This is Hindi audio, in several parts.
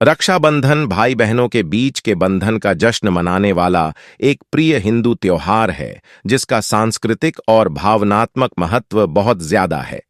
रक्षाबंधन भाई बहनों के बीच के बंधन का जश्न मनाने वाला एक प्रिय हिंदू त्योहार है जिसका सांस्कृतिक और भावनात्मक महत्व बहुत ज्यादा है।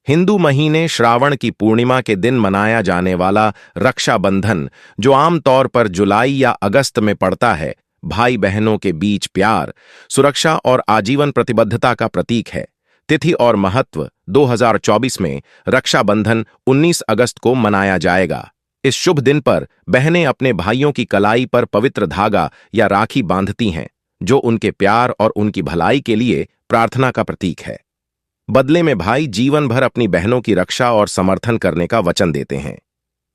हिंदू महीने श्रावण की पूर्णिमा के दिन मनाया जाने वाला रक्षाबंधन, जो आमतौर पर जुलाई या अगस्त में पड़ता है, भाई बहनों के बीच प्यार, सुरक्षा और आजीवन प्रतिबद्धता का प्रतीक है। तिथि और महत्व: 2024 में रक्षाबंधन 19 अगस्त को मनाया जाएगा। इस शुभ दिन पर बहनें अपने भाइयों की कलाई पर पवित्र धागा या राखी बांधती हैं, जो उनके प्यार और उनकी भलाई के लिए प्रार्थना का प्रतीक है। बदले में भाई जीवन भर अपनी बहनों की रक्षा और समर्थन करने का वचन देते हैं।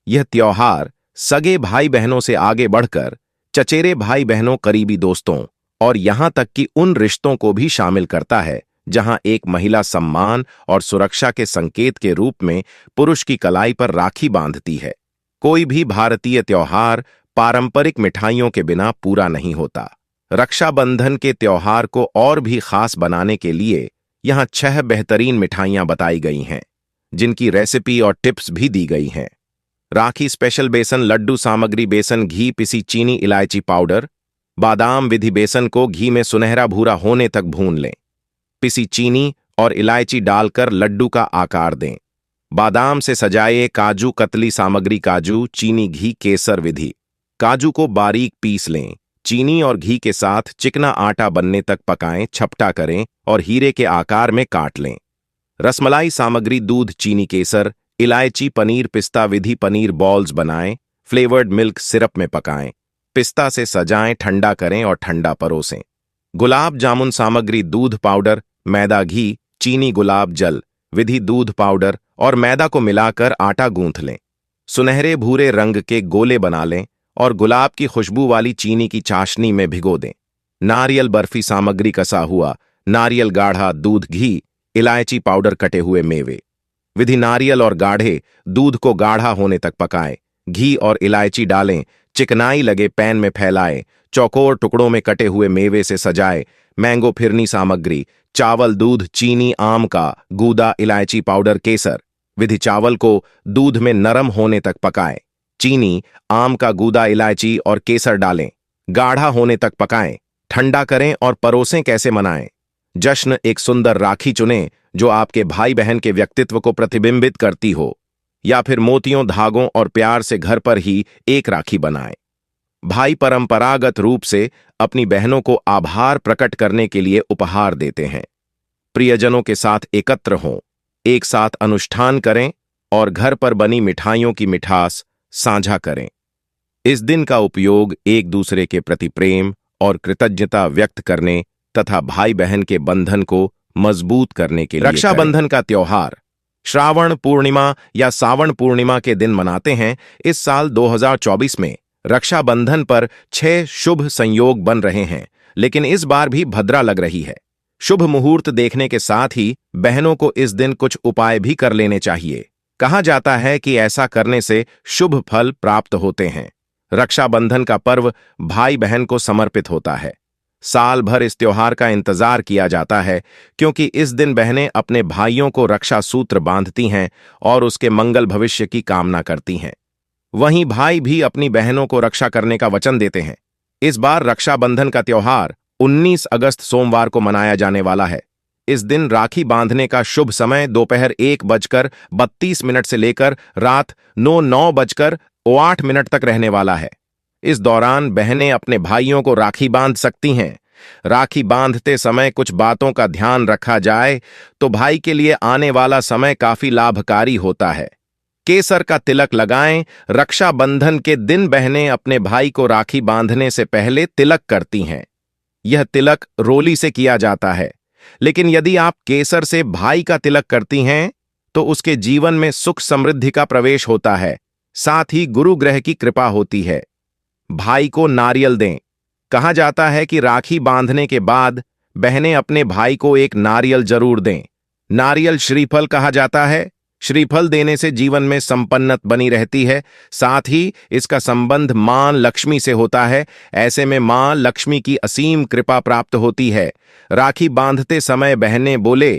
यह त्योहार सगे भाई बहनों से आगे बढ़कर चचेरे भाई बहनों, करीबी दोस्तों और यहां तक कि उन रिश्तों को भी शामिल करता है जहां एक महिला सम्मान और सुरक्षा के संकेत के रूप में पुरुष की कलाई पर राखी बांधती है। कोई भी भारतीय त्योहार पारंपरिक मिठाइयों के बिना पूरा नहीं होता। रक्षाबंधन के त्योहार को और भी खास बनाने के लिए यहाँ 6 बेहतरीन मिठाइयाँ बताई गई हैं, जिनकी रेसिपी और टिप्स भी दी गई हैं। राखी स्पेशल बेसन लड्डू सामग्री: बेसन, घी, पिसी चीनी, इलायची पाउडर, बादाम। विधि: बेसन को घी में सुनहरा भूरा होने तक भून लें। पिसी चीनी और इलायची डालकर लड्डू का आकार दें। बादाम से सजाए काजू कतली सामग्री: काजू, चीनी, घी, केसर। विधि: काजू को बारीक पीस लें, चीनी और घी के साथ चिकना आटा बनने तक पकाएं, छपटा करें और हीरे के आकार में काट लें। रसमलाई सामग्री: दूध, चीनी, केसर, इलायची, पनीर, पिस्ता। विधि: पनीर बॉल्स बनाएं, फ्लेवर्ड मिल्क सिरप में पकाएं, पिस्ता से सजाएं, ठंडा करें और ठंडा परोसें। गुलाब जामुन सामग्री: दूध पाउडर, मैदा, घी, चीनी, गुलाब जल। विधि: दूध पाउडर और मैदा को मिलाकर आटा गूंथ लें, सुनहरे भूरे रंग के गोले बना लें और गुलाब की खुशबू वाली चीनी की चाशनी में भिगो दें। नारियल बर्फी सामग्री: कसा हुआ नारियल, गाढ़ा दूध, घी, इलायची पाउडर, कटे हुए मेवे। विधि: नारियल और गाढ़े दूध को गाढ़ा होने तक पकाएं, घी और इलायची डालें, चिकनाई लगे पैन में फैलाएं, चौकोर टुकड़ों में कटे हुए मेवे से सजाएं। मैंगो फिरनी सामग्री: चावल, दूध, चीनी, आम का गूदा, इलायची पाउडर, केसर। विधि: चावल को दूध में नरम होने तक पकाएं, चीनी, आम का गूदा, इलायची और केसर डालें, गाढ़ा होने तक पकाएं, ठंडा करें और परोसें। कैसे मनाएं जश्न: एक सुंदर राखी चुनें जो आपके भाई बहन के व्यक्तित्व को प्रतिबिंबित करती हो, या फिर मोतियों, धागों और प्यार से घर पर ही एक राखी बनाएं। भाई परंपरागत रूप से अपनी बहनों को आभार प्रकट करने के लिए उपहार देते हैं। प्रियजनों के साथ एकत्र हों, एक साथ अनुष्ठान करें और घर पर बनी मिठाइयों की मिठास साझा करें। इस दिन का उपयोग एक दूसरे के प्रति प्रेम और कृतज्ञता व्यक्त करने तथा भाई बहन के बंधन को मजबूत करने के लिए रक्षाबंधन का त्योहार श्रावण पूर्णिमा या सावन पूर्णिमा के दिन मनाते हैं। इस साल 2024 में रक्षाबंधन पर 6 शुभ संयोग बन रहे हैं, लेकिन इस बार भी भद्रा लग रही है। शुभ मुहूर्त देखने के साथ ही बहनों को इस दिन कुछ उपाय भी कर लेने चाहिए। कहा जाता है कि ऐसा करने से शुभ फल प्राप्त होते हैं। रक्षाबंधन का पर्व भाई बहन को समर्पित होता है। साल भर इस त्योहार का इंतजार किया जाता है, क्योंकि इस दिन बहनें अपने भाइयों को रक्षा सूत्र बांधती हैं और उसके मंगल भविष्य की कामना करती हैं। वहीं भाई भी अपनी बहनों को रक्षा करने का वचन देते हैं। इस बार रक्षाबंधन का त्योहार 19 अगस्त सोमवार को मनाया जाने वाला है। इस दिन राखी बांधने का शुभ समय दोपहर 1:32 से लेकर रात 9:08 तक रहने वाला है। इस दौरान बहनें अपने भाइयों को राखी बांध सकती हैं। राखी बांधते समय कुछ बातों का ध्यान रखा जाए तो भाई के लिए आने वाला समय काफी लाभकारी होता है। केसर का तिलक लगाएं। रक्षाबंधन के दिन बहनें अपने भाई को राखी बांधने से पहले तिलक करती हैं। यह तिलक रोली से किया जाता है, लेकिन यदि आप केसर से भाई का तिलक करती हैं तो उसके जीवन में सुख समृद्धि का प्रवेश होता है, साथ ही गुरु ग्रह की कृपा होती है। भाई को नारियल दें। कहा जाता है कि राखी बांधने के बाद बहनें अपने भाई को एक नारियल जरूर दें। नारियल श्रीफल कहा जाता है। श्रीफल देने से जीवन में संपन्नत बनी रहती है, साथ ही इसका संबंध मां लक्ष्मी से होता है। ऐसे में मां लक्ष्मी की असीम कृपा प्राप्त होती है। राखी बांधते समय बहनें बोले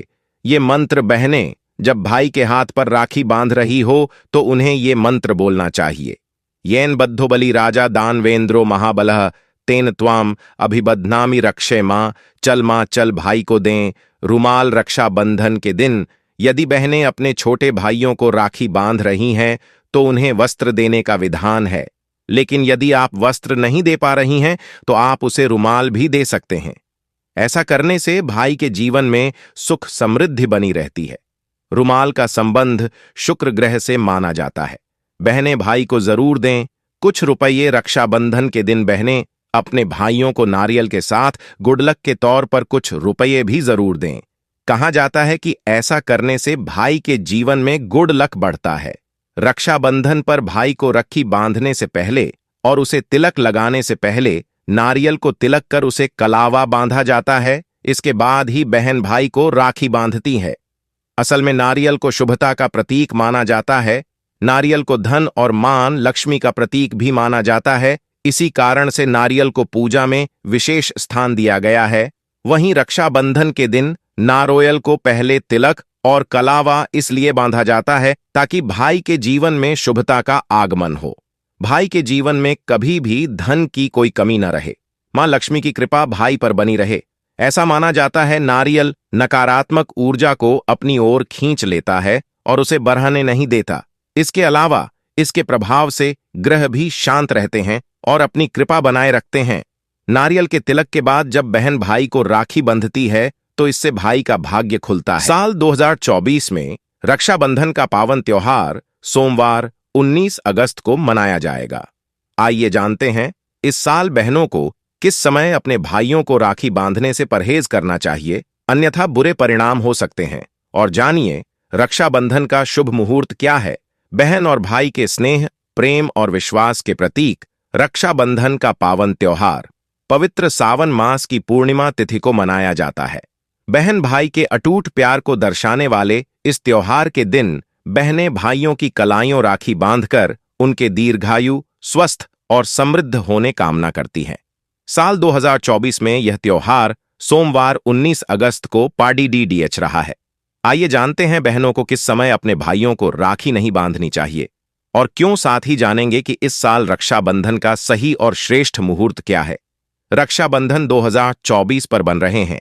ये मंत्र। बहनें जब भाई के हाथ पर राखी बांध रही हो तो उन्हें ये मंत्र बोलना चाहिए। येन बद्धो बलि राजा दानवेंद्रो महाबलः तेन त्वाम अभिबध्नामि रक्षे मां चल भाई को दें रुमाल। रक्षाबंधन के दिन यदि बहनें अपने छोटे भाइयों को राखी बांध रही हैं तो उन्हें वस्त्र देने का विधान है, लेकिन यदि आप वस्त्र नहीं दे पा रही हैं तो आप उसे रुमाल भी दे सकते हैं। ऐसा करने से भाई के जीवन में सुख समृद्धि बनी रहती है। रुमाल का संबंध शुक्र ग्रह से माना जाता है। बहनें भाई को जरूर दें कुछ रुपये। रक्षाबंधन के दिन बहनें अपने भाइयों को नारियल के साथ गुड लक के तौर पर कुछ रुपये भी जरूर दें। कहा जाता है कि ऐसा करने से भाई के जीवन में गुड लक बढ़ता है। रक्षाबंधन पर भाई को राखी बांधने से पहले और उसे तिलक लगाने से पहले नारियल को तिलक कर उसे कलावा बांधा जाता है। इसके बाद ही बहन भाई को राखी बांधती है। असल में नारियल को शुभता का प्रतीक माना जाता है। नारियल को धन और मान लक्ष्मी का प्रतीक भी माना जाता है। इसी कारण से नारियल को पूजा में विशेष स्थान दिया गया है। वहीं रक्षाबंधन के दिन नारियल को पहले तिलक और कलावा इसलिए बांधा जाता है ताकि भाई के जीवन में शुभता का आगमन हो, भाई के जीवन में कभी भी धन की कोई कमी न रहे, मां लक्ष्मी की कृपा भाई पर बनी रहे। ऐसा माना जाता है नारियल नकारात्मक ऊर्जा को अपनी ओर खींच लेता है और उसे बढ़ने नहीं देता। इसके अलावा इसके प्रभाव से ग्रह भी शांत रहते हैं और अपनी कृपा बनाए रखते हैं। नारियल के तिलक के बाद जब बहन भाई को राखी बंधती है तो इससे भाई का भाग्य खुलता है। साल 2024 में रक्षाबंधन का पावन त्योहार सोमवार 19 अगस्त को मनाया जाएगा। आइए जानते हैं इस साल बहनों को किस समय अपने भाइयों को राखी बांधने से परहेज करना चाहिए, अन्यथा बुरे परिणाम हो सकते हैं। और जानिए रक्षाबंधन का शुभ मुहूर्त क्या है। बहन और भाई के स्नेह, प्रेम और विश्वास के प्रतीक रक्षाबंधन का पावन त्योहार पवित्र सावन मास की पूर्णिमा तिथि को मनाया जाता है। बहन भाई के अटूट प्यार को दर्शाने वाले इस त्योहार के दिन बहनें भाइयों की कलाइयों राखी बांधकर उनके दीर्घायु, स्वस्थ और समृद्ध होने कामना करती हैं। साल 2024 में यह त्योहार सोमवार 19 अगस्त को पाडीडीएच रहा है। आइए जानते हैं बहनों को किस समय अपने भाइयों को राखी नहीं बांधनी चाहिए और क्यों। साथ ही जानेंगे कि इस साल रक्षाबंधन का सही और श्रेष्ठ मुहूर्त क्या है। रक्षाबंधन 2024 पर बन रहे हैं।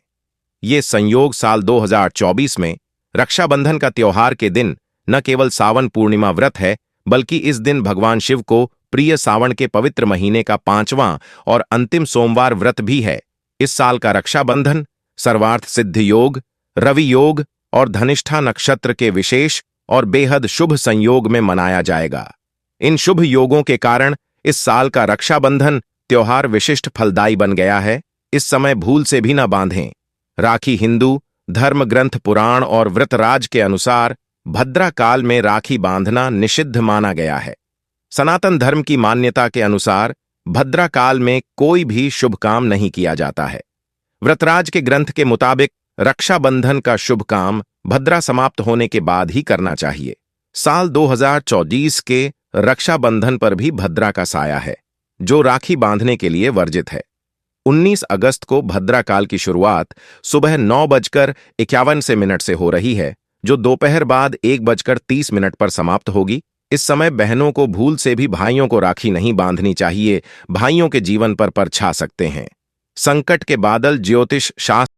ये संयोग साल 2024 में रक्षाबंधन का त्योहार के दिन न केवल सावन पूर्णिमा व्रत है, बल्कि इस दिन भगवान शिव को प्रिय सावन के पवित्र महीने का 5वां और अंतिम सोमवार व्रत भी है। इस साल का रक्षाबंधन सर्वार्थ सिद्ध योग, रवि योग और धनिष्ठा नक्षत्र के विशेष और बेहद शुभ संयोग में मनाया जाएगा। इन शुभ योगों के कारण इस साल का रक्षाबंधन त्योहार विशिष्ट फलदायी बन गया है। इस समय भूल से भी न बांधें। राखी हिंदू धर्म ग्रंथ पुराण और व्रतराज के अनुसार भद्रा काल में राखी बांधना निषिद्ध माना गया है। सनातन धर्म की मान्यता के अनुसार भद्रा काल में कोई भी शुभ काम नहीं किया जाता है। व्रतराज के ग्रंथ के मुताबिक रक्षाबंधन का शुभ काम भद्रा समाप्त होने के बाद ही करना चाहिए। साल 2024 के रक्षाबंधन पर भी भद्रा का साया है, जो राखी बांधने के लिए वर्जित है। 19 अगस्त को भद्रा काल की शुरुआत सुबह 9:51 से हो रही है, जो दोपहर बाद 1:30 पर समाप्त होगी। इस समय बहनों को भूल से भी भाइयों को राखी नहीं बांधनी चाहिए, भाइयों के जीवन पर छा सकते हैं संकट के बादल। ज्योतिष शास्त्र